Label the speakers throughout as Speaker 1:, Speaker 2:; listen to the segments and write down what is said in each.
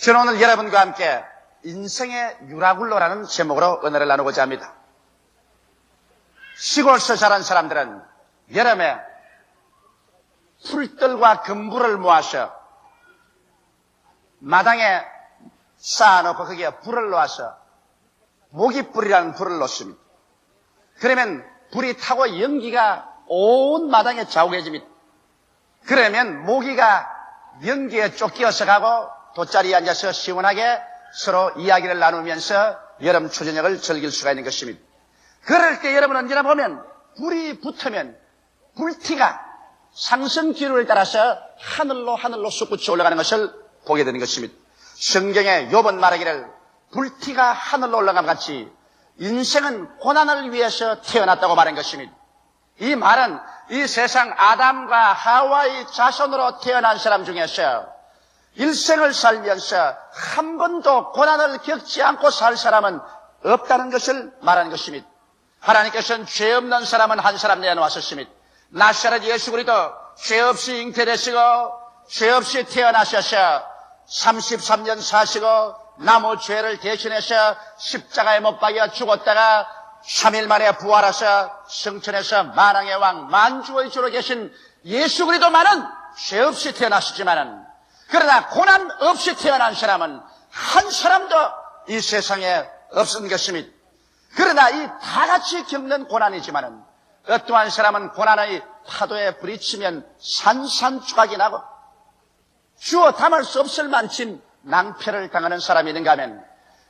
Speaker 1: 저는 오늘 여러분과 함께 인생의 유라굴로라는 제목으로 은혜를 나누고자 합니다. 시골에서 자란 사람들은 여름에 풀들과 금불을 모아서 마당에 쌓아놓고 거기에 불을 놓아서 모깃불이라는 불을 놓습니다. 그러면 불이 타고 연기가 온 마당에 자욱해집니다. 그러면 모기가 연기에 쫓기어서 가고 돗자리에 앉아서 시원하게 서로 이야기를 나누면서 여름 초저녁을 즐길 수가 있는 것입니다. 그럴 때 여러분 언제나 보면 불이 붙으면 불티가 상승 기류를 따라서 하늘로 솟구쳐 올라가는 것을 보게 되는 것입니다. 성경에 욥은 말하기를 불티가 하늘로 올라간 것 같이 인생은 고난을 위해서 태어났다고 말한 것입니다. 이 말은 이 세상 아담과 하와의 자손으로 태어난 사람 중에서 일생을 살면서 한 번도 고난을 겪지 않고 살 사람은 없다는 것을 말하는 것입니다. 하나님께서는 죄 없는 사람은 한 사람 내놓았었습니다. 나사렛 예수 그리스도 죄 없이 잉태되시고 죄 없이 태어나셔서 33년 사시고 나무 죄를 대신해서 십자가에 못 박여 죽었다가 3일 만에 부활하셔 성천에서 만왕의 왕 만주의 주로 계신 예수 그리스도만은 죄 없이 태어나시지만은 그러나 고난 없이 태어난 사람은 한 사람도 이 세상에 없는 것입니다. 그러나 이 다 같이 겪는 고난이지만은 어떠한 사람은 고난의 파도에 부딪히면 산산조각이 나고 주어 담을 수 없을 만큼 낭패를 당하는 사람이 있는가 하면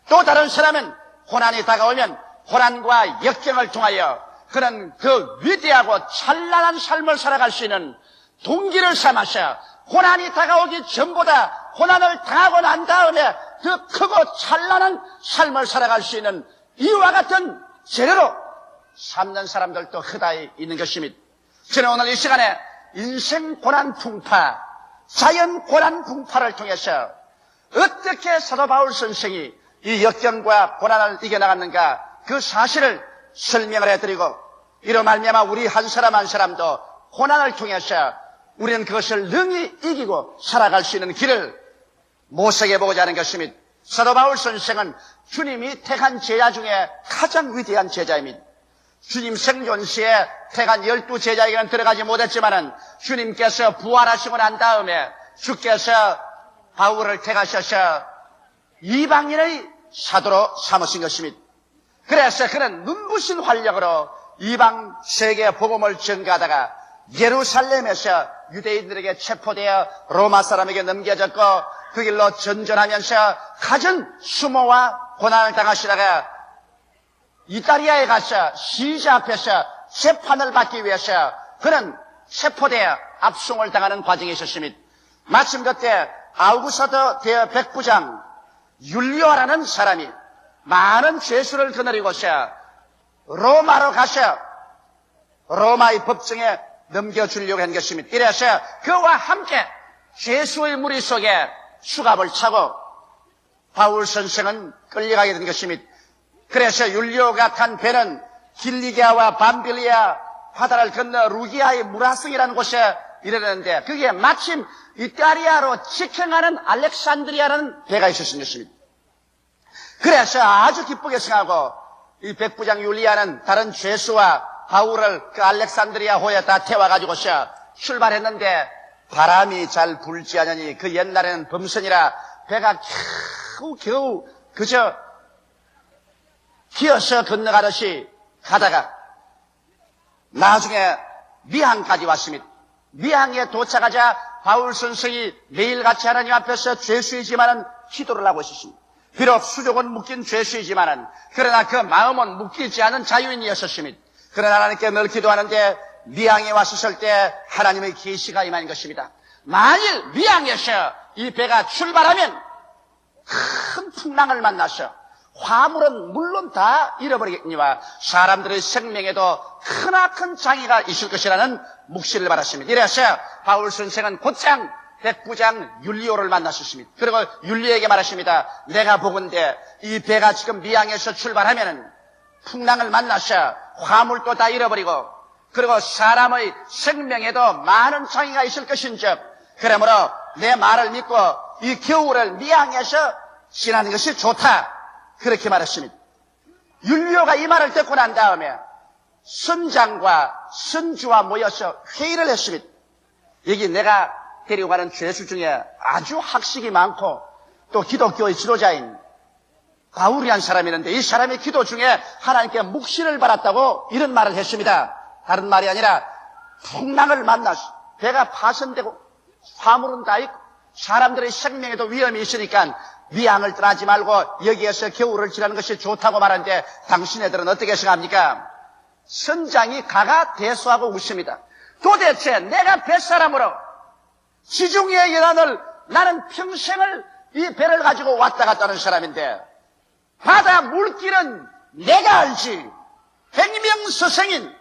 Speaker 1: 또 다른 사람은 고난이 다가오면 고난과 역경을 통하여 그는 그 위대하고 찬란한 삶을 살아갈 수 있는 동기를 삼아서 고난이 다가오기 전보다 고난을 당하고 난 다음에 그 크고 찬란한 삶을 살아갈 수 있는 이와 같은 재료로 삼는 사람들도 허다히 있는 것입니다. 저는 오늘 이 시간에 인생 고난 풍파, 자연 고난 풍파를 통해서 어떻게 사도 바울 선생이 이 역경과 고난을 이겨나갔는가 그 사실을 설명을 해드리고 이로 말미암아 우리 한 사람 한 사람도 고난을 통해서 우리는 그것을 능히 이기고 살아갈 수 있는 길을 모색해보고자 하는 것입니다. 사도 바울 선생은 주님이 택한 제자 중에 가장 위대한 제자입니다. 주님 생존 시에 택한 12제자에게는 들어가지 못했지만은 주님께서 부활하시고 난 다음에 주께서 바울을 택하셔서 이방인의 사도로 삼으신 것입니다. 그래서 그는 눈부신 활력으로 이방 세계 복음을 전가하다가 예루살렘에서 유대인들에게 체포되어 로마 사람에게 넘겨졌고 그 길로 전전하면서 가진 수모와 고난을 당하시다가 이탈리아에 가서 시자 앞에서 재판을 받기 위해서 그는 체포되어 압송을 당하는 과정이 있었습니다. 마침 그때 아우구스토 대백부장 율리오라는 사람이 많은 죄수를 거느리고서 로마로 가서 로마의 법정에 넘겨주려고 한 것입니다. 이래서 그와 함께 죄수의 무리 속에 수갑을 차고 바울 선생은 끌려가게 된 것입니다. 그래서 율리오가 탄 배는 길리기아와 밤빌리아 바다를 건너 루기아의 무라성이라는 곳에 이르렀는데 그게 마침 이탈리아로 직행하는 알렉산드리아라는 배가 있었던 것입니다. 그래서 아주 기쁘게 생각하고 이 백부장 율리아는 다른 죄수와 바울을 그 알렉산드리아 호에 다 태워가지고서 출발했는데 바람이 잘 불지 않으니 그 옛날에는 범선이라 배가 겨우 그저 기어서 건너가듯이 가다가 나중에 미항까지 왔습니다. 미항에 도착하자 바울 선생이 매일같이 하나님 앞에서 죄수이지만은 기도를 하고 있었습니다. 비록 수족은 묶인 죄수이지만은 그러나 그 마음은 묶이지 않은 자유인이었습니다. 그러나 하나님께 늘 기도하는데 미항에 왔을 때 하나님의 계시가 임한 것입니다. 만일 미항에서 이 배가 출발하면 큰 풍랑을 만나서 화물은 물론 다 잃어버리겠니와 사람들의 생명에도 크나큰 장애가 있을 것이라는 묵시를 받았습니다. 이래서 바울 선생은 곧장 백부장 율리오를 만났었습니다. 그리고 율리오에게 말하십니다. 내가 보건대 이 배가 지금 미항에서 출발하면은 풍랑을 만나서 화물도 다 잃어버리고 그리고 사람의 생명에도 많은 장애가 있을 것인즉 그러므로 내 말을 믿고 이 겨울을 미양해서 지나는 것이 좋다. 그렇게 말했습니다. 율리오가 이 말을 듣고 난 다음에 선장과 선주와 모여서 회의를 했습니다. 여기 내가 데리고 가는 죄수 중에 아주 학식이 많고 또 기독교의 지도자인 바울이라는 사람이 있는데 이 사람의 기도 중에 하나님께 묵시를 받았다고 이런 말을 했습니다. 다른 말이 아니라 풍랑을 만나서 배가 파손되고 화물은 다 있고 사람들의 생명에도 위험이 있으니까 미양을 떠나지 말고 여기에서 겨울을 지나는 것이 좋다고 말하는데 당신네들은 어떻게 생각합니까? 선장이 가가 대수하고 웃습니다. 도대체 내가 뱃사람으로 지중해 연안을 나는 평생을 이 배를 가지고 왔다 갔다 하는 사람인데 바다 물길은 내가 알지. 행명서생인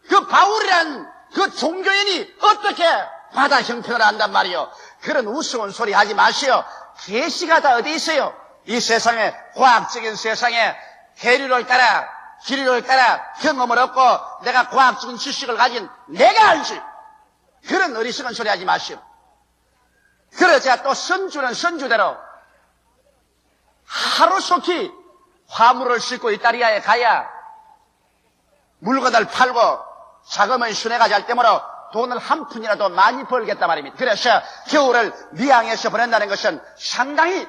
Speaker 1: 그 바울이란 그 종교인이 어떻게 바다 형편을 안단 말이요. 그런 우스운 소리 하지 마시오. 계시가 다 어디 있어요? 이 세상에 과학적인 세상에 해류를 따라 기류를 따라 경험을 얻고 내가 과학적인 지식을 가진 내가 알지. 그런 어리석은 소리 하지 마시오. 그러자 또 선주는 선주대로 하루속히 화물을 싣고 이탈리아에 가야 물건을 팔고 자금을 순회가 잘 때므로 돈을 한 푼이라도 많이 벌겠단 말입니다. 그래서 겨울을 미양에서 보낸다는 것은 상당히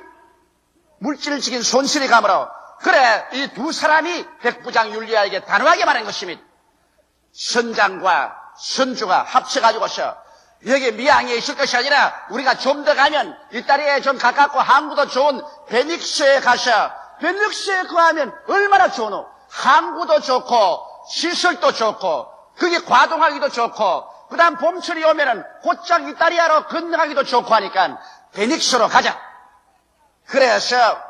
Speaker 1: 물질적인 손실이 가므로 그래 이 두 사람이 백부장 율리아에게 단호하게 말한 것입니다. 선장과 선주가 합쳐가지고서 여기 미양에 있을 것이 아니라 우리가 좀 더 가면 이탈리아에 좀 가깝고 항구도 좋은 베닉스에 가서 베닉스에 거하면 얼마나 좋노. 항구도 좋고 시설도 좋고 그게 과동하기도 좋고 그 다음 봄철이 오면은 곧장 이탈리아로 건너가기도 좋고 하니까 베닉스로 가자. 그래서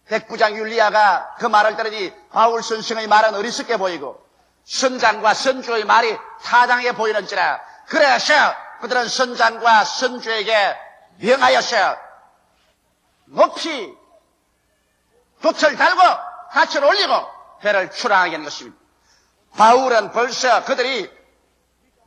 Speaker 1: 백부장 율리아가 그 말을 들으니 바울 선생의 말은 어리석게 보이고 선장과 선주의 말이 타당해 보이는지라. 그래서 그들은 선장과 선주에게 명하여서 높이 돛을 달고 닻을 올리고 배를 출항하게 한 것입니다. 바울은 벌써 그들이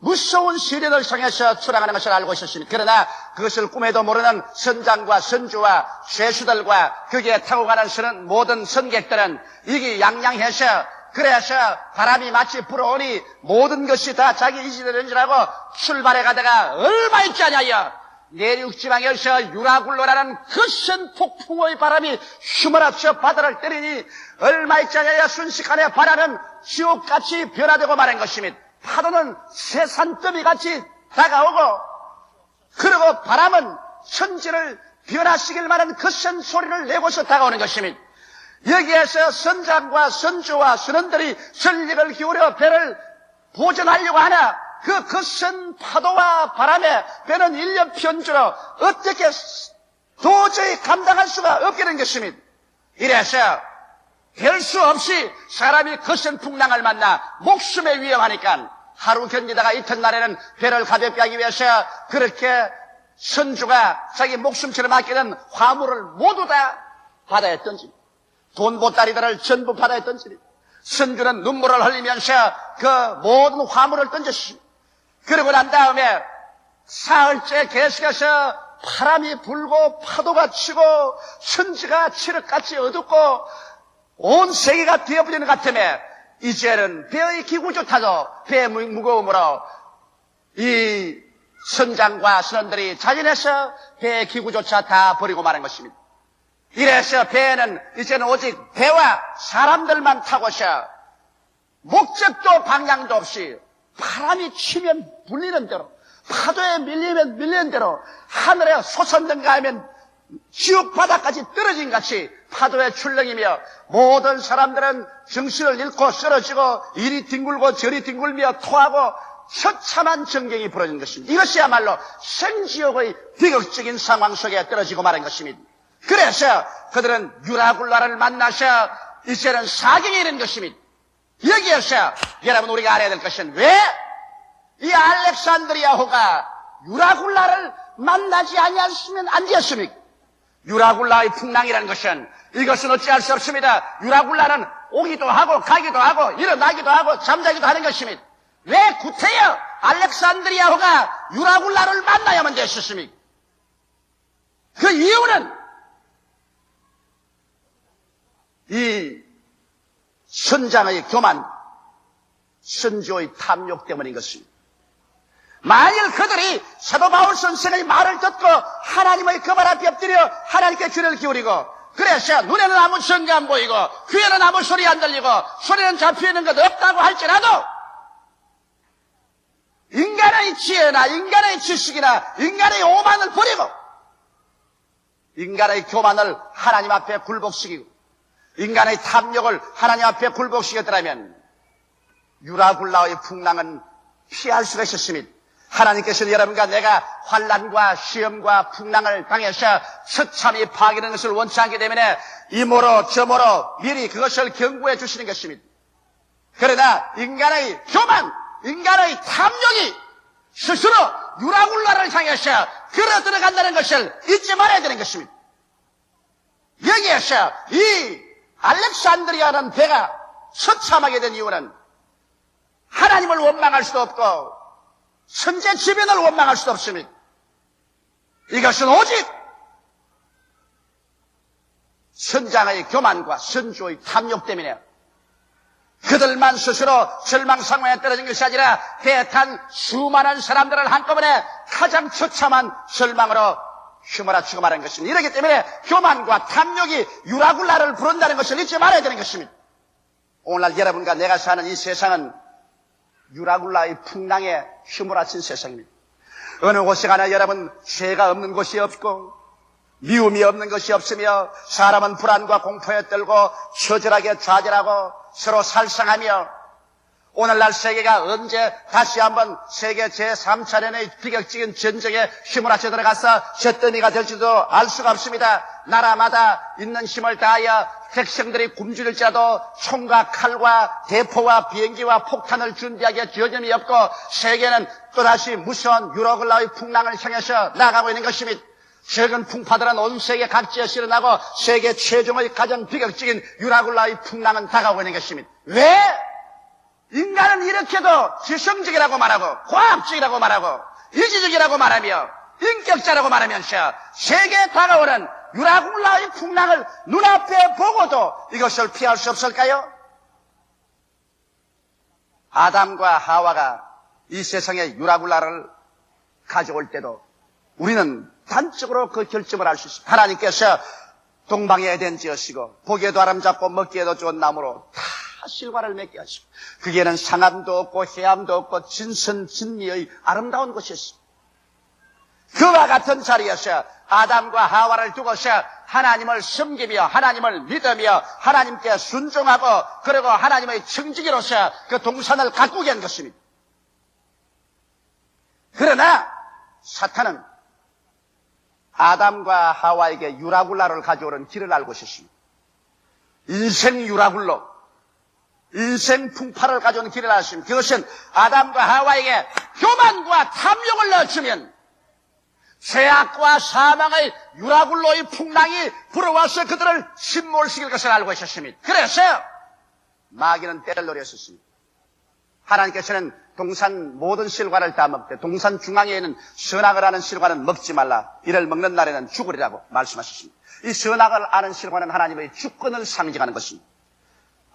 Speaker 1: 무서운 시련을 상해서 출항하는 것을 알고 있었습니다. 그러나 그것을 꿈에도 모르는 선장과 선주와 죄수들과 거기에 타고 가는 모든 선객들은 이게 양양해서 그래서 바람이 마치 불어오니 모든 것이 다 자기 이지되는 줄 알고 출발해 가다가 얼마 있지 않냐여 내륙지방에서 유라굴로라는 거센 폭풍의 바람이 휘몰아쳐 바다를 때리니 얼마 있지 않냐여 순식간에 바다는 지옥같이 변화되고 말한 것입니다. 파도는 새산더미같이 다가오고 그리고 바람은 천지를 변화시킬 만한 거센 소리를 내고서 다가오는 것입니다. 여기에서 선장과 선주와 선원들이 전력을 기울여 배를 보전하려고 하나 그 거센 파도와 바람에 배는 일념편주로 어떻게 도저히 감당할 수가 없게 된 것입니다. 이래서 별 수 없이 사람이 거센 풍랑을 만나 목숨에 위험하니까 하루 견디다가 이튿날에는 배를 가볍게 하기 위해서 그렇게 선주가 자기 목숨처럼 아끼는 화물을 모두 다 바다에 던집니다. 돈 보따리들을 전부 바다에 던집니다. 선주는 눈물을 흘리면서 그 모든 화물을 던졌습니다. 그러고 난 다음에 사흘째 계속해서 바람이 불고 파도가 치고 천지가 칠흑같이 어둡고 온 세계가 뒤엎어지는 것 같으며 이제는 배의 기구조차도 배의 무거움으로 이 선장과 선원들이 자진해서 배의 기구조차 다 버리고 마는 것입니다. 이래서 배는 이제는 오직 배와 사람들만 타고서 목적도 방향도 없이 바람이 치면 불리는 대로 파도에 밀리면 밀리는 대로 하늘에 솟았는가 하면 지옥 바다까지 떨어진 같이 파도에 출렁이며 모든 사람들은 정신을 잃고 쓰러지고 이리 뒹굴고 저리 뒹굴며 토하고 처참한 전경이 벌어진 것입니다. 이것이야말로 생지옥의 비극적인 상황 속에 떨어지고 말한 것입니다. 그래서 그들은 유라굴라를 만나서 이제는 사경이 이른 것입니다. 여기에서 여러분 우리가 알아야 될 것은 왜 이 알렉산드리아호가 유라굴라를 만나지 아니했으면 안 되었습니까? 유라굴라의 풍랑이라는 것은 이것은 어찌할 수 없습니다. 유라굴라는 오기도 하고 가기도 하고 일어나기도 하고 잠자기도 하는 것입니다. 왜 구태여 알렉산드리아호가 유라굴라를 만나야만 됐었습니까? 그 이유는 이 선장의 교만, 선조의 탐욕 때문인 것입니다. 만일 그들이 사도 바울 선생의 말을 듣고 하나님의 그 발 앞에 엎드려 하나님께 귀를 기울이고, 그래서 눈에는 아무 증거 안 보이고 귀에는 아무 소리 안 들리고 소리는 잡혀있는 것 없다고 할지라도 인간의 지혜나 인간의 지식이나 인간의 오만을 버리고 인간의 교만을 하나님 앞에 굴복시키고 인간의 탐욕을 하나님 앞에 굴복시켰더라면 유라굴라의 풍랑은 피할 수가 있었습니다. 하나님께서는 여러분과 내가 환난과 시험과 풍랑을 당해서 처참히 파괴되는 것을 원치 않기 때문에 이모로 저모로 미리 그것을 경고해 주시는 것입니다. 그러나 인간의 교만, 인간의 탐욕이 스스로 유라굴라를 향해서 걸어 들어간다는 것을 잊지 말아야 되는 것입니다. 여기에서 이 알렉산드리아라는 배가 처참하게 된 이유는 하나님을 원망할 수도 없고 천재지변을 원망할 수도 없습니다. 이것은 오직 선장의 교만과 선조의 탐욕 때문에 그들만 스스로 절망 상황에 떨어진 것이 아니라 대탄 수많은 사람들을 한꺼번에 가장 처참한 절망으로 휘몰아치고 말한 것입니다. 이렇기 때문에 교만과 탐욕이 유라굴라를 부른다는 것을 잊지 말아야 되는 것입니다. 오늘날 여러분과 내가 사는 이 세상은 유라굴라의 풍랑에 휘몰아친 세상입니다. 어느 곳에 가나 여러분 죄가 없는 곳이 없고 미움이 없는 것이 없으며 사람은 불안과 공포에 떨고 처절하게 좌절하고 서로 살상하며 오늘날 세계가 언제 다시 한번 세계 제3차례의 비격적인 전쟁에 휘몰아쳐 들어가서 잿더미가 될지도 알 수가 없습니다. 나라마다 있는 힘을 다하여 백성들이 굶주릴지라도 총과 칼과 대포와 비행기와 폭탄을 준비하기에 여념이 없고 세계는 또다시 무서운 유라굴라의 풍랑을 향해서 나아가고 있는 것입니다. 최근 풍파들은 온 세계 각지에서 일어나고 세계 최종의 가장 비극적인 유라굴라의 풍랑은 다가오고 있는 것입니다. 왜? 인간은 이렇게도 지성적이라고 말하고 과학적이라고 말하고 이지적이라고 말하며 인격자라고 말하면서 세계에 다가오는 유라굴라의 풍랑을 눈앞에 보고도 이것을 피할 수 없을까요? 아담과 하와가 이 세상에 유라굴라를 가져올 때도 우리는 단적으로 그 결점을 알 수 있습니다. 하나님께서 동방에 에덴 지으시고 보기에도 아름답고 먹기에도 좋은 나무로 다 실과를 맺게 하시고 거기에는 상암도 없고 해암도 없고 진선진미의 아름다운 곳이었습니다. 그와 같은 자리에서 아담과 하와를 두고서 하나님을 섬기며 하나님을 믿으며 하나님께 순종하고 그리고 하나님의 청지기로서 그 동산을 가꾸게 한 것입니다. 그러나 사탄은 아담과 하와에게 유라굴라를 가져오는 길을 알고 있었습니다. 인생 유라굴로, 인생 풍파를 가져오는 길을 알았습니다. 그것은 아담과 하와에게 교만과 탐욕을 넣어주면 죄악과 사망의 유라굴로의 풍랑이 불어와서 그들을 침몰시킬 것을 알고 있었습니다. 그래서 마귀는 때를 노렸었습니다. 하나님께서는 동산 모든 실과를 다 먹되 동산 중앙에 있는 선악을 아는 실과는 먹지 말라. 이를 먹는 날에는 죽으리라고 말씀하셨습니다. 이 선악을 아는 실과는 하나님의 주권을 상징하는 것입니다.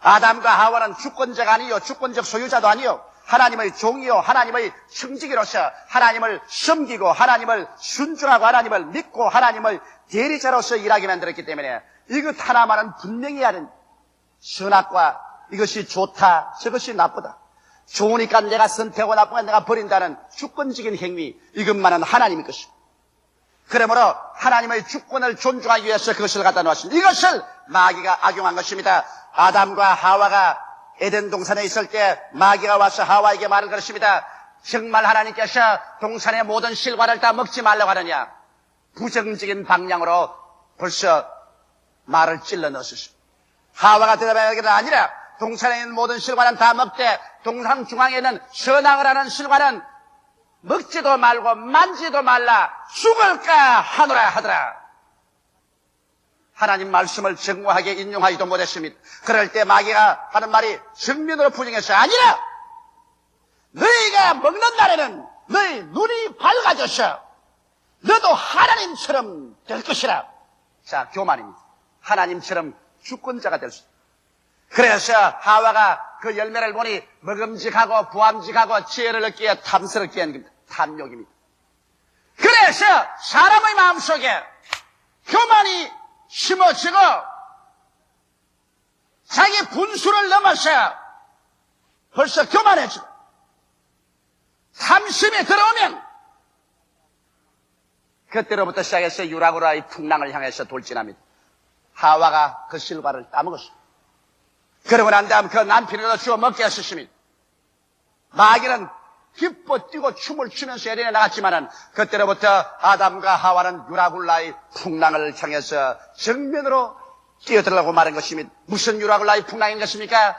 Speaker 1: 아담과 하와는 주권자가 아니요 주권적 소유자도 아니요 하나님의 종이요 하나님의 청지기로서 하나님을 섬기고 하나님을 순종하고 하나님을 믿고 하나님의 대리자로서 일하게 만들었기 때문에 이것 하나만은 분명히 하는 선악과 이것이 좋다 저것이 나쁘다 좋으니까 내가 선택하고 나쁘니까 내가 버린다는 주권적인 행위 이것만은 하나님의 것입니다. 그러므로 하나님의 주권을 존중하기 위해서 그것을 갖다 놓았습니다. 이것을 마귀가 악용한 것입니다. 아담과 하와가 에덴 동산에 있을 때 마귀가 와서 하와에게 말을 걸었습니다. 정말 하나님께서 동산의 모든 실과를 다 먹지 말라고 하느냐. 부정적인 방향으로 벌써 말을 찔러 넣었습니다. 하와가 대답하기는 아니라 동산에 있는 모든 실과는 다 먹되 동산 중앙에 있는 선악을 하는 실과는 먹지도 말고 만지도 말라 죽을까 하노라 하더라. 하나님 말씀을 정확하게 인용하지도 못했습니다. 그럴 때 마귀가 하는 말이 정면으로 부정해서 아니라 너희가 먹는 날에는 너희 눈이 밝아져서 너도 하나님처럼 될 것이라. 자, 교만입니다. 하나님처럼 주권자가 될 수 있다. 그래서 하와가 그 열매를 보니 먹음직하고 부함직하고 지혜를 얻기에 탐스럽게 한 겁니다. 탐욕입니다. 그래서 사람의 마음속에 교만이 심어지고 자기 분수를 넘어서 벌써 교만해지고 탐심이 들어오면 그때로부터 시작해서 유라굴라의 풍랑을 향해서 돌진합니다. 하와가 그 실과를 따먹었습니다. 그러고 난 다음 그 남편을 주워 먹게 하셨습니다. 마귀는 기뻐 뛰고 춤을 추면서 에덴에 나갔지만은 그때로부터 아담과 하와는 유라굴라의 풍랑을 향해서 정면으로 뛰어들라고 말한 것입니다. 무슨 유라굴라의 풍랑인 것입니까?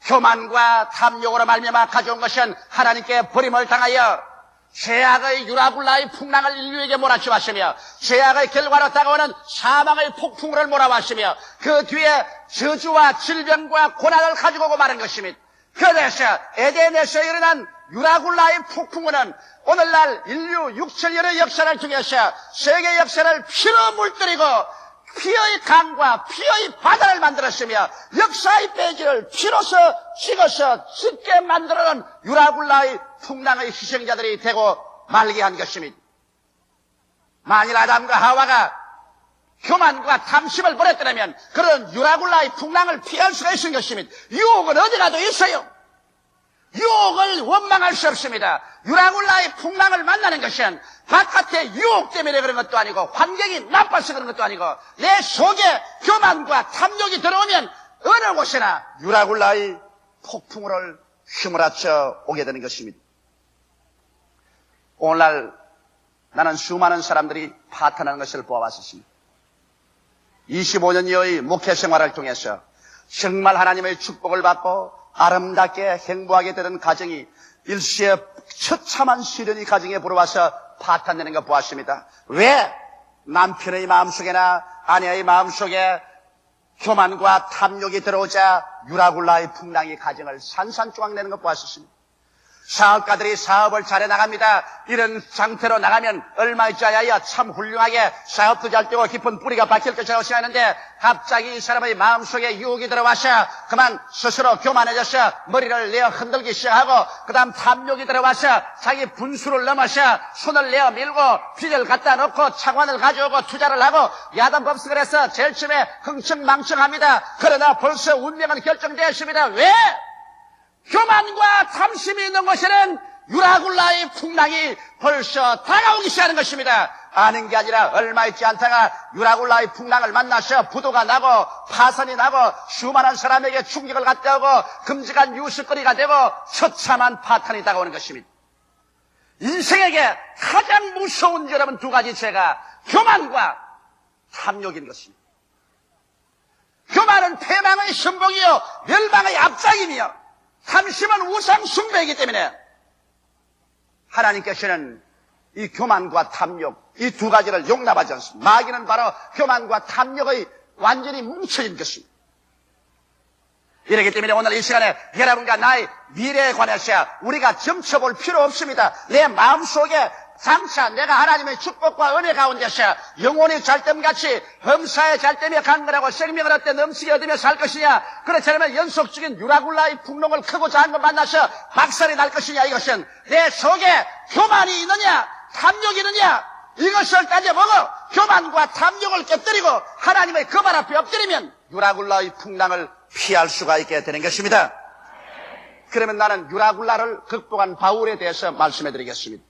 Speaker 1: 교만과 탐욕으로 말미암아 가져온 것은 하나님께 버림을 당하여 죄악의 유라굴라의 풍랑을 인류에게 몰아치웠으며 죄악의 결과로 다가오는 사망의 폭풍우를 몰아왔으며 그 뒤에 저주와 질병과 고난을 가지고 오고 말한 것입니다. 그래서 에덴에서 일어난 유라굴라의 폭풍우는 오늘날 인류 6천년의 역사를 통해서 세계 역사를 피로 물들이고 피의 강과 피의 바다를 만들었으며 역사의 페이지를 피로서 찍어서 짙게 만들어놓은 유라굴라의 풍랑의 희생자들이 되고 말게 한 것입니다. 만일 아담과 하와가 교만과 탐심을 버렸더라면 그런 유라굴라의 풍랑을 피할 수가 있는 것입니다. 유혹은 어디 가도 있어요. 유혹을 원망할 수 없습니다. 유라굴라의 풍랑을 만나는 것은 바깥의 유혹 때문에 그런 것도 아니고 환경이 나빠서 그런 것도 아니고 내 속에 교만과 탐욕이 들어오면 어느 곳이나 유라굴라의 폭풍우를 휘몰아쳐 오게 되는 것입니다. 오늘날 나는 수많은 사람들이 파탄하는 것을 보아왔습니다. 25년여의 목회 생활을 통해서 정말 하나님의 축복을 받고 아름답게 행복하게 되는 가정이 일시에 처참한 시련이 가정에 불어와서 파탄되는 것 보았습니다. 왜? 남편의 마음속에나 아내의 마음속에 교만과 탐욕이 들어오자 유라굴라의 풍랑이 가정을 산산조각 내는 것 보았습니다. 사업가들이 사업을 잘해 나갑니다. 이런 상태로 나가면 얼마짜리야 참 훌륭하게 사업도 잘 되고 깊은 뿌리가 박힐 것이라고 생각하는데 갑자기 이 사람의 마음속에 유혹이 들어와서 그만 스스로 교만해져서 머리를 내어 흔들기 시작하고 그 다음 탐욕이 들어와서 자기 분수를 넘어서 손을 내어 밀고 빚을 갖다 놓고 차관을 가져오고 투자를 하고 야단법석을 해서 제일 처음에 흥청망청합니다. 그러나 벌써 운명은 결정되었습니다. 왜? 교만과 탐심이 있는 곳에는 유라굴라의 풍랑이 벌써 다가오기 시작하는 것입니다. 아는 게 아니라 얼마 있지 않다가 유라굴라의 풍랑을 만나서 부도가 나고 파선이 나고 수많은 사람에게 충격을 갖다 오고 끔찍한 유스거리가 되고 처참한 파탄이 다가오는 것입니다. 인생에게 가장 무서운 여러분 두 가지 죄가 교만과 탐욕인 것입니다. 교만은 패망의 선봉이요 멸망의 앞장이며 탐심은 우상 숭배이기 때문에 하나님께서는 이 교만과 탐욕 이 두 가지를 용납하지 않습니다. 마귀는 바로 교만과 탐욕의 완전히 뭉쳐진 것입니다. 이렇기 때문에 오늘 이 시간에 여러분과 나의 미래에 관해서 우리가 점쳐볼 필요 없습니다. 내 마음속에 장차 내가 하나님의 축복과 은혜 가운데서 영혼이 잘됨같이 범사에 잘되며 강건하고 생명을 얻되 넘치게 얻으며 살 것이냐, 그렇지 않으면 연속적인 유라굴라의 풍랑을 크고 작은 것 만나서 박살이 날 것이냐, 이것은 내 속에 교만이 있느냐 탐욕이 있느냐 이것을 따져보고 교만과 탐욕을 깨뜨리고 하나님의 그 발 앞에 엎드리면 유라굴라의 풍랑을 피할 수가 있게 되는 것입니다. 그러면 나는 유라굴라를 극복한 바울에 대해서 말씀해 드리겠습니다.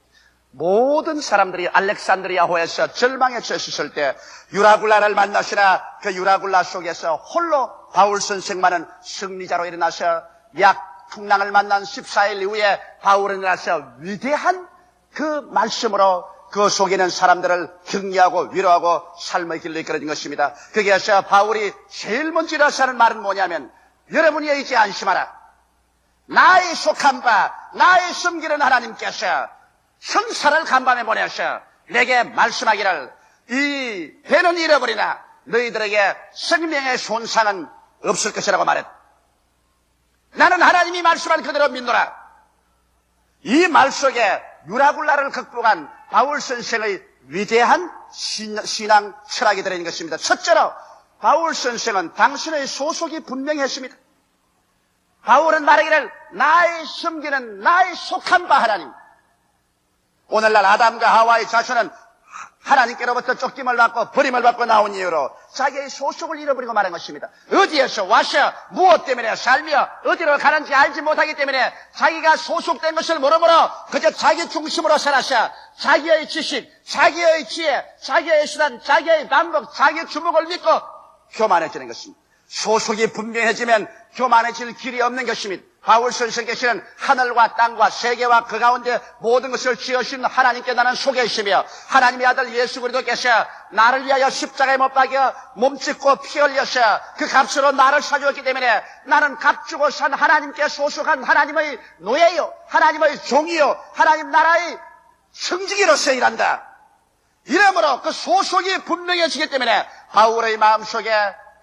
Speaker 1: 모든 사람들이 알렉산드리아호에서 절망에 처했을 때 유라굴라를 만나시나 그 유라굴라 속에서 홀로 바울 선생만은 승리자로 일어나서 약 풍랑을 만난 14일 이후에 바울은 일어나서 위대한 그 말씀으로 그 속에 있는 사람들을 격려하고 위로하고 삶의 길로 이끌어진 것입니다. 거기에서 바울이 제일 먼저 일어서 하는 말은 뭐냐면, 여러분이 이제 안심하라. 나의 속한 바 나의 섬기는 하나님께서 천사를 간밤에 보내서 내게 말씀하기를 이 배는 잃어버리나 너희들에게 생명의 손상은 없을 것이라고 말했다. 나는 하나님이 말씀한 그대로 믿노라. 이 말 속에 유라굴라를 극복한 바울 선생의 위대한 신앙 철학이 들어있는 것입니다. 첫째로 바울 선생은 당신의 소속이 분명했습니다. 바울은 말하기를 나의 섬기는 나의 속한 바 하나님. 오늘날 아담과 하와의 자손은 하나님께로부터 쫓김을 받고 버림을 받고 나온 이유로 자기의 소속을 잃어버리고 말한 것입니다. 어디에서 와서 무엇 때문에 살며 어디로 가는지 알지 못하기 때문에 자기가 소속된 것을 모르므로 그저 자기 중심으로 살아서 자기의 지식, 자기의 지혜, 자기의 수단, 자기의 방법, 자기의 주목을 믿고 교만해지는 것입니다. 소속이 분명해지면 교만해질 길이 없는 것입니다. 바울 선생께서는 하늘과 땅과 세계와 그 가운데 모든 것을 지으신 하나님께 나는 속해 있으며 하나님의 아들 예수 그리스도께서 나를 위하여 십자가에 못 박여 몸짓고 피 흘려서 그 값으로 나를 사주었기 때문에 나는 값주고 산 하나님께 소속한 하나님의 노예요, 하나님의 종이요, 하나님 나라의 성직이로서 일한다. 이러므로 그 소속이 분명해지기 때문에 바울의 마음속에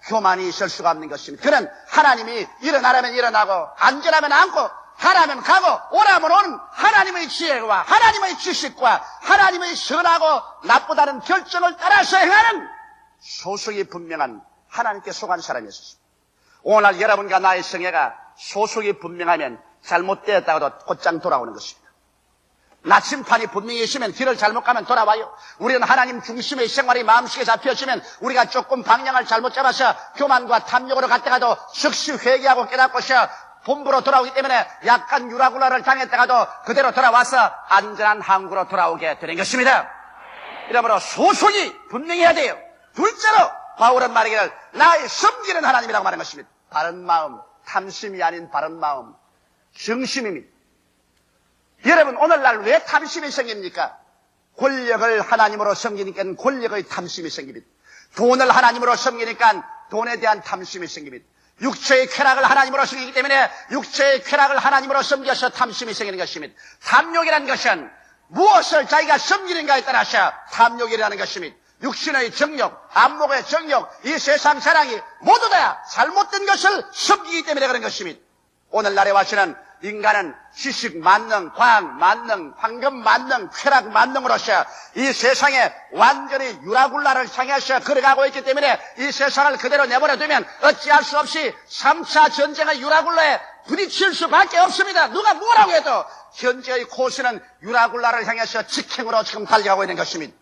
Speaker 1: 교만이 있을 수가 없는 것입니다. 그는 하나님이 일어나라면 일어나고 앉으라면 앉고 가라면 가고 오라면 오는 하나님의 지혜와 하나님의 지식과 하나님의 선하고 나쁘다는 결정을 따라서 행하는 소속이 분명한 하나님께 속한 사람이었습니다. 오늘날 여러분과 나의 성애가 소속이 분명하면 잘못되었다고도 곧장 돌아오는 것입니다. 나침판이 분명히 있으면 길을 잘못 가면 돌아와요. 우리는 하나님 중심의 생활이 마음속에 잡혀지면 우리가 조금 방향을 잘못 잡아서 교만과 탐욕으로 갔다가도 즉시 회개하고 깨닫고서 본부로 돌아오기 때문에 약간 유라굴라를 당했다가도 그대로 돌아와서 안전한 항구로 돌아오게 되는 것입니다. 이러므로 소속이 분명해야 돼요. 둘째로 바울은 말하기를 나의 섬기는 하나님이라고 말한 것입니다. 바른 마음, 탐심이 아닌 바른 마음, 정심입니다. 여러분 오늘날 왜 탐심이 생깁니까? 권력을 하나님으로 섬기니까 권력의 탐심이 생깁니다. 돈을 하나님으로 섬기니까 돈에 대한 탐심이 생깁니다. 육체의 쾌락을 하나님으로 섬기기 때문에 육체의 쾌락을 하나님으로 섬겨서 탐심이 생기는 것입니다. 탐욕이라는 것은 무엇을 자기가 섬기는가에 따라서 탐욕이라는 것입니다. 육신의 정욕, 안목의 정욕, 이 세상 사랑이 모두 다 잘못된 것을 섬기기 때문에 그런 것입니다. 오늘날에 와서는 인간은 지식 만능, 과학 만능, 황금 만능, 쾌락 만능으로서 이 세상에 완전히 유라굴라를 향해서 걸어가고 있기 때문에 이 세상을 그대로 내버려두면 어찌할 수 없이 3차 전쟁의 유라굴라에 부딪힐 수밖에 없습니다. 누가 뭐라고 해도 현재의 코스는 유라굴라를 향해서 직행으로 지금 달려가고 있는 것입니다.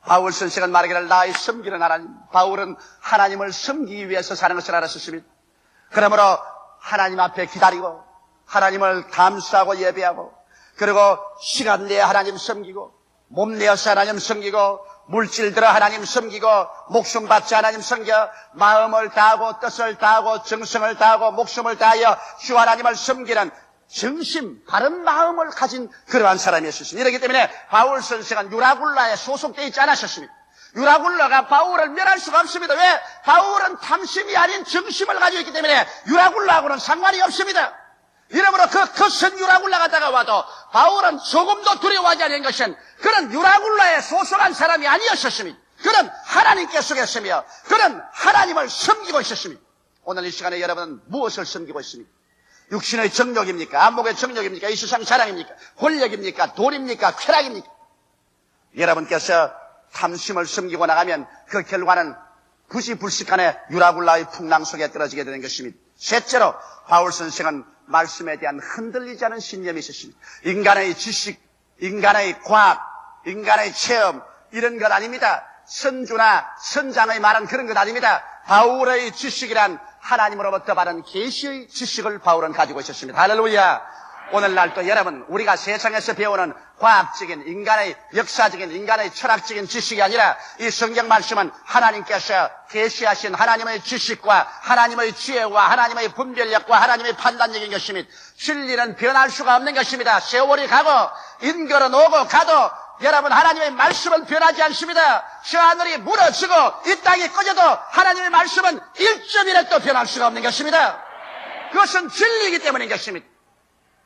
Speaker 1: 바울 선생은 말하기를 나의 섬기는 하나님, 바울은 하나님을 섬기기 위해서 사는 것을 알았습니다. 그러므로 하나님 앞에 기다리고 하나님을 감사하고 예배하고 그리고 시간 내에 하나님 섬기고 몸 내어서 하나님 섬기고 물질 들어 하나님 섬기고 목숨 바쳐 하나님 섬겨 마음을 다하고 뜻을 다하고 정성을 다하고 목숨을 다하여 주 하나님을 섬기는 정심 바른 마음을 가진 그러한 사람이었습니다. 이렇기 때문에 바울 선생은 유라굴라에 소속되어 있지 않았었습니다. 유라굴라가 바울을 멸할 수가 없습니다. 왜? 바울은 탐심이 아닌 정심을 가지고 있기 때문에 유라굴라하고는 상관이 없습니다. 이러므로 그 거센 유라굴라가 다가와도 바울은 조금도 두려워하지 않은 것은 그는 유라굴라에 소속한 사람이 아니었습니다. 그는 하나님께 속했으며 그는 하나님을 섬기고 있었습니다. 오늘 이 시간에 여러분은 무엇을 섬기고 있습니까? 육신의 정욕입니까? 안목의 정욕입니까? 이 세상 사랑입니까? 권력입니까? 돈입니까? 쾌락입니까? 여러분께서 탐심을 섬기고 나가면 그 결과는 부시불식간에 유라굴라의 풍랑 속에 떨어지게 되는 것입니다. 셋째로 바울 선생은 말씀에 대한 흔들리지 않은 신념이 있었습니다. 인간의 지식, 인간의 과학, 인간의 체험 이런 것 아닙니다. 선주나 선장의 말은 그런 것 아닙니다. 바울의 지식이란 하나님으로부터 받은 계시의 지식을 바울은 가지고 있었습니다. 할렐루야. 오늘날 또 여러분 우리가 세상에서 배우는 과학적인 인간의 역사적인 인간의 철학적인 지식이 아니라 이 성경 말씀은 하나님께서 계시하신 하나님의 지식과 하나님의 지혜와 하나님의 분별력과 하나님의 판단력인 것입니다. 진리는 변할 수가 없는 것입니다. 세월이 가고 인결은 오고 가도 여러분 하나님의 말씀은 변하지 않습니다. 저 하늘이 무너지고 이 땅이 꺼져도 하나님의 말씀은 1.1획도 변할 수가 없는 것입니다. 그것은 진리이기 때문인 것입니다.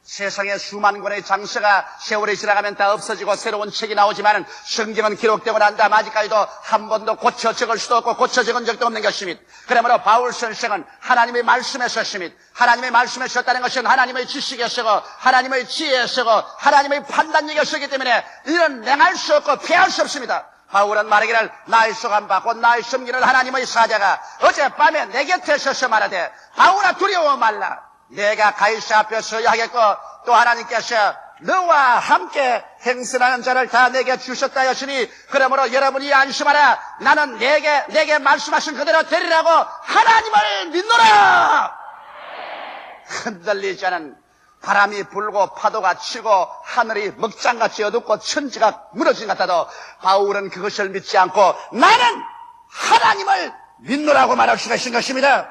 Speaker 1: 세상에 수만 권의 장서가 세월이 지나가면 다 없어지고 새로운 책이 나오지만 성경은 기록되고 난 다음 아직까지도 한 번도 고쳐 적을 수도 없고 고쳐 적은 적도 없는 것입니다. 그러므로 바울 선생은 하나님의 말씀에 섰습니다. 하나님의 말씀에 섰다는 것은 하나님의 지식에 서고 하나님의 지혜에 서고 하나님의 판단력에 서기 때문에 이런 냉할 수 없고 피할 수 없습니다. 바울은 말하기를 나의 소감바 곧 나의 섬기는 하나님의 사자가 어젯밤에 내 곁에 서서 말하되 바울아 두려워 말라. 내가 가이사 앞에 서야 하겠고 또 하나님께서 너와 함께 행선하는 자를 다 내게 주셨다 하시니 그러므로 여러분이 안심하라. 나는 내게 말씀하신 그대로 되리라고 하나님을 믿노라. 흔들리지 않은 바람이 불고 파도가 치고 하늘이 먹장같이 어둡고 천지가 무너진 것 같아도 바울은 그것을 믿지 않고 나는 하나님을 믿노라고 말할 수가 있는 것입니다.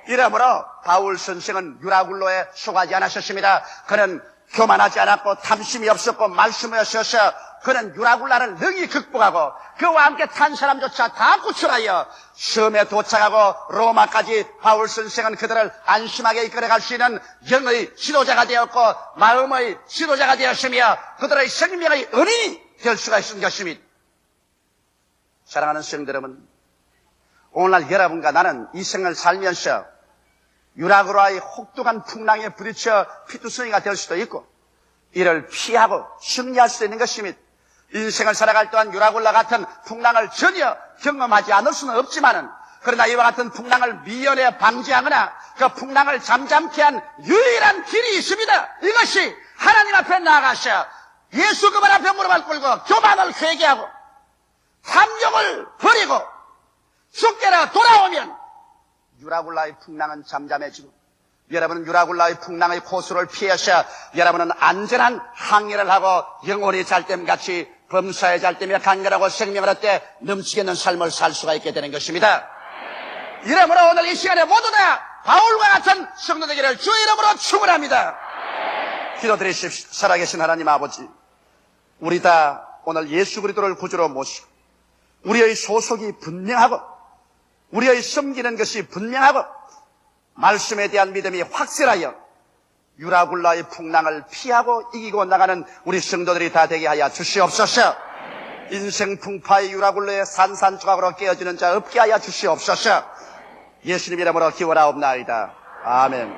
Speaker 1: 이러므로 바울 선생은 유라굴로에 속하지 않으셨습니다. 그는 교만하지 않았고 탐심이 없었고 말씀에 서서 그는 유라굴라를 능히 극복하고 그와 함께 탄 사람조차 다 구출하여 섬에 도착하고 로마까지 바울 선생은 그들을 안심하게 이끌어갈 수 있는 영의 지도자가 되었고 마음의 지도자가 되었으며 그들의 생명의 은인이 될 수가 있는 것입니다. 사랑하는 성도 여러분, 오늘날 여러분과 나는 이 생을 살면서 유라굴라의 혹독한 풍랑에 부딪혀 피투성이가 될 수도 있고 이를 피하고 승리할 수도 있는 것입니다. 인생을 살아갈 동안 유라굴라 같은 풍랑을 전혀 경험하지 않을 수는 없지만은 그러나 이와 같은 풍랑을 미연에 방지하거나 그 풍랑을 잠잠케 한 유일한 길이 있습니다. 이것이 하나님 앞에 나아가서 예수 그분 앞에 무릎을 꿇고 교만을 회개하고 탐욕을 버리고 주께로 돌아오면 유라굴라의 풍랑은 잠잠해지고 여러분은 유라굴라의 풍랑의 고수를 피해서 여러분은 안전한 항해를 하고 영혼이 잘됨같이 범사의 잘됨에 간결하고 생명을 얻되 넘치게 있는 삶을 살 수가 있게 되는 것입니다. 이러므로 오늘 이 시간에 모두 다 바울과 같은 성도 되기를 주의 이름으로 축원합니다. 기도드리십시오. 살아계신 하나님 아버지, 우리 다 오늘 예수 그리스도를 구주로 모시고 우리의 소속이 분명하고 우리의 섬기는 것이 분명하고 말씀에 대한 믿음이 확실하여 유라굴라의 풍랑을 피하고 이기고 나가는 우리 성도들이 다 되게 하여 주시옵소서. 인생 풍파의 유라굴라에 산산조각으로 깨어지는 자 없게 하여 주시옵소서. 예수님 이름으로 기원하옵나이다. 아멘.